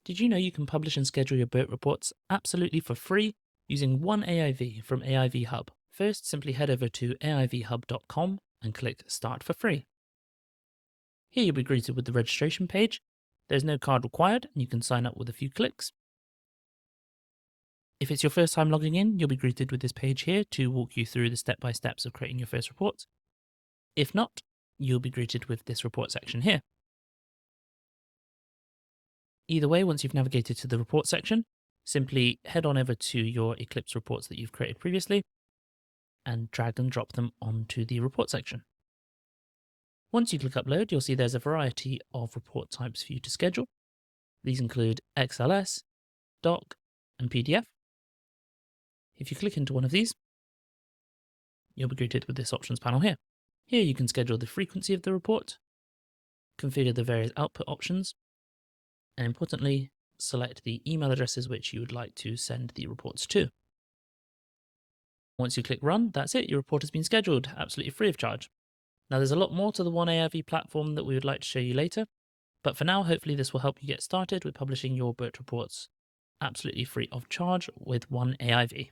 Did you know you can publish and schedule your BIRT reports absolutely for free using OneAIV from AIV Hub? First, simply head over to aivhub.com and click Start for Free. Here you'll be greeted with the registration page. There's no card required, and you can sign up with a few clicks. If it's your first time logging in, you'll be greeted with this page here to walk you through the step-by-steps of creating your first report. If not, you'll be greeted with this report section here. Either way, once you've navigated to the report section, simply head on over to your Eclipse reports that you've created previously and drag and drop them onto the report section. Once you click upload, you'll see there's a variety of report types for you to schedule. These include XLS, doc, and PDF. If you click into one of these, you'll be greeted with this options panel here. Here you can schedule the frequency of the report, configure the various output options, and importantly, select the email addresses which you would like to send the reports to. Once you click run, that's it, your report has been scheduled, absolutely free of charge. Now there's a lot more to the OneAIV platform that we would like to show you later, but for now, hopefully this will help you get started with publishing your BIRT reports absolutely free of charge with OneAIV.